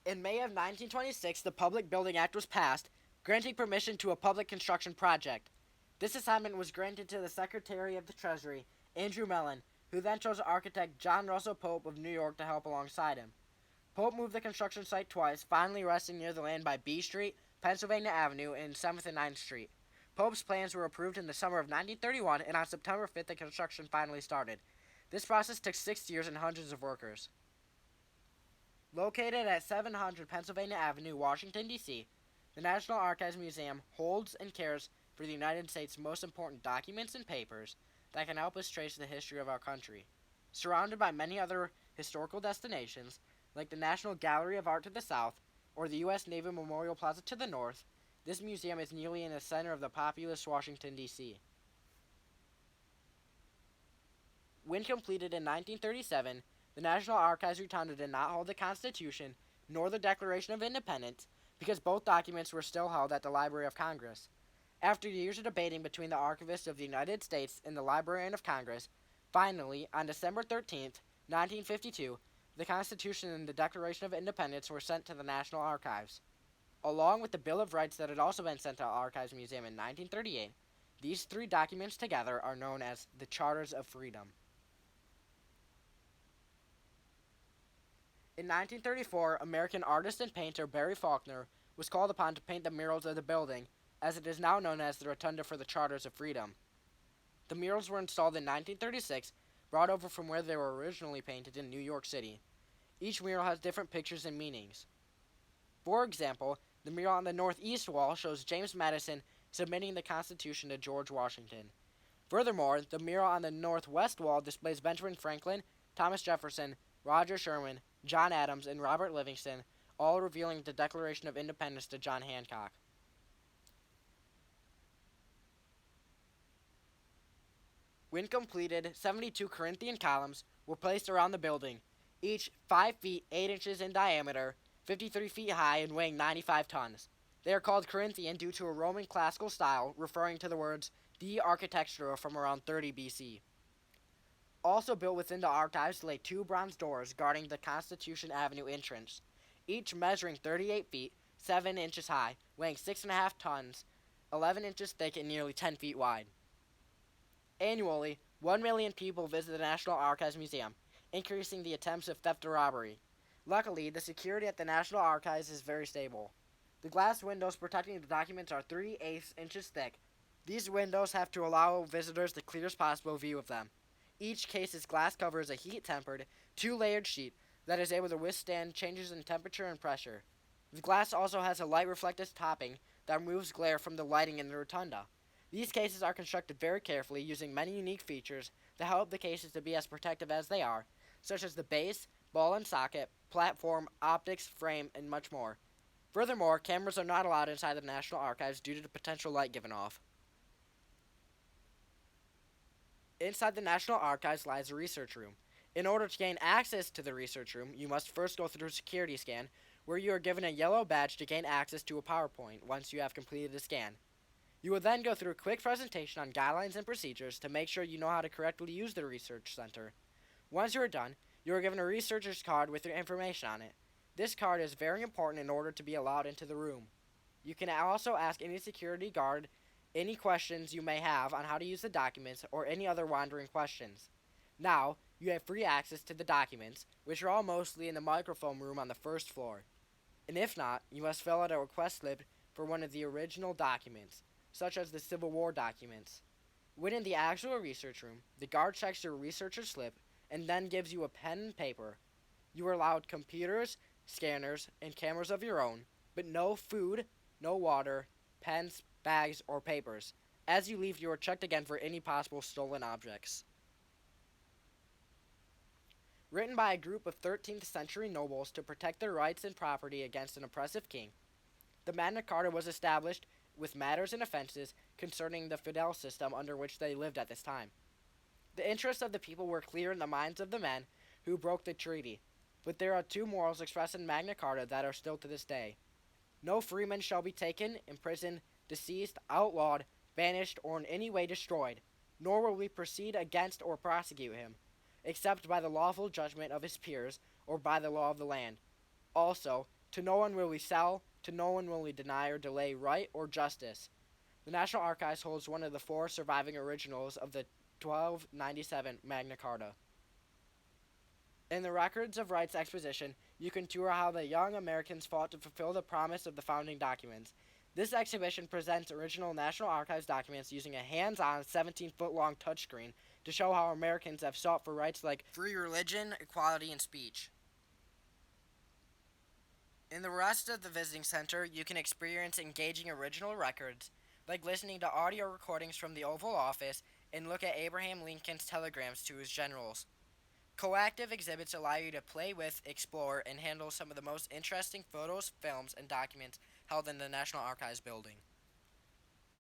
In May of 1926, the Public Building Act was passed, granting permission to a public construction project. This assignment was granted to the Secretary of the Treasury, Andrew Mellon, who then chose architect John Russell Pope of New York to help alongside him. Pope moved the construction site twice, finally resting near the land by B Street, Pennsylvania Avenue, and 7th and 9th Street. Pope's plans were approved in the summer of 1931, and on September 5th, the construction finally started. This process took 6 years and hundreds of workers. Located at 700 Pennsylvania Avenue, Washington, D.C., the National Archives Museum holds and cares for the United States' most important documents and papers that can help us trace the history of our country. Surrounded by many other historical destinations, like the National Gallery of Art to the south or the U.S. Navy Memorial Plaza to the north, this museum is nearly in the center of the populous Washington, D.C. When completed in 1937, the National Archives Rotunda did not hold the Constitution nor the Declaration of Independence because both documents were still held at the Library of Congress. After years of debating between the Archivists of the United States and the Librarian of Congress, finally, on December 13, 1952, the Constitution and the Declaration of Independence were sent to the National Archives. Along with the Bill of Rights that had also been sent to the Archives Museum in 1938, these three documents together are known as the Charters of Freedom. In 1934, American artist and painter Barry Faulkner was called upon to paint the murals of the building, as it is now known as the Rotunda for the Charters of Freedom. The murals were installed in 1936, brought over from where they were originally painted in New York City. Each mural has different pictures and meanings. For example, the mural on the northeast wall shows James Madison submitting the Constitution to George Washington. Furthermore, the mural on the northwest wall displays Benjamin Franklin, Thomas Jefferson, Roger Sherman, John Adams, and Robert Livingston, all revealing the Declaration of Independence to John Hancock. When completed, 72 Corinthian columns were placed around the building, each 5 feet 8 inches in diameter, 53 feet high, and weighing 95 tons. They are called Corinthian due to a Roman classical style, referring to the words De Architectura from around 30 BC. Also built within the archives lay 2 bronze doors guarding the Constitution Avenue entrance, each measuring 38 feet, 7 inches high, weighing 6.5 tons, 11 inches thick, and nearly 10 feet wide. Annually, 1 million people visit the National Archives Museum, increasing the attempts of theft or robbery. Luckily, the security at the National Archives is very stable. The glass windows protecting the documents are 3/8 inches thick. These windows have to allow visitors the clearest possible view of them. Each case's glass cover is a heat-tempered, 2-layered sheet that is able to withstand changes in temperature and pressure. The glass also has a light-reflective topping that removes glare from the lighting in the rotunda. These cases are constructed very carefully, using many unique features that help the cases to be as protective as they are, such as the base, ball and socket, platform, optics, frame, and much more. Furthermore, cameras are not allowed inside the National Archives due to the potential light given off. Inside the National Archives lies a research room. In order to gain access to the research room, you must first go through a security scan, where you are given a yellow badge to gain access to a PowerPoint once you have completed the scan. You will then go through a quick presentation on guidelines and procedures to make sure you know how to correctly use the research center. Once you are done, you are given a researcher's card with your information on it. This card is very important in order to be allowed into the room. You can also ask any security guard any questions you may have on how to use the documents or any other wandering questions. Now, you have free access to the documents, which are all mostly in the microfilm room on the first floor. And if not, you must fill out a request slip for one of the original documents, such as the Civil War documents. When in the actual research room, the guard checks your researcher's slip and then gives you a pen and paper. You are allowed computers, scanners, and cameras of your own, but no food, no water, pens, bags, or papers. As you leave, you are checked again for any possible stolen objects. Written by a group of 13th century nobles to protect their rights and property against an oppressive king, the Magna Carta was established with matters and offenses concerning the feudal system under which they lived at this time. The interests of the people were clear in the minds of the men who broke the treaty, but there are 2 morals expressed in Magna Carta that are still to this day. No freeman shall be taken, imprisoned, deceased, outlawed, banished, or in any way destroyed, nor will we proceed against or prosecute him, except by the lawful judgment of his peers or by the law of the land. Also, To no one will we sell, to no one will we deny or delay right or justice. The National Archives holds one of the 4 surviving originals of the 1297 Magna Carta. In the Records of Rights exposition, you can tour how the young Americans fought to fulfill the promise of the founding documents. This exhibition presents original National Archives documents using a hands-on 17-foot-long touchscreen to show how Americans have sought for rights like free religion, equality, and speech. In the rest of the visiting center, you can experience engaging original records, like listening to audio recordings from the Oval Office and look at Abraham Lincoln's telegrams to his generals. Coactive exhibits allow you to play with, explore, and handle some of the most interesting photos, films, and documents held in the National Archives building.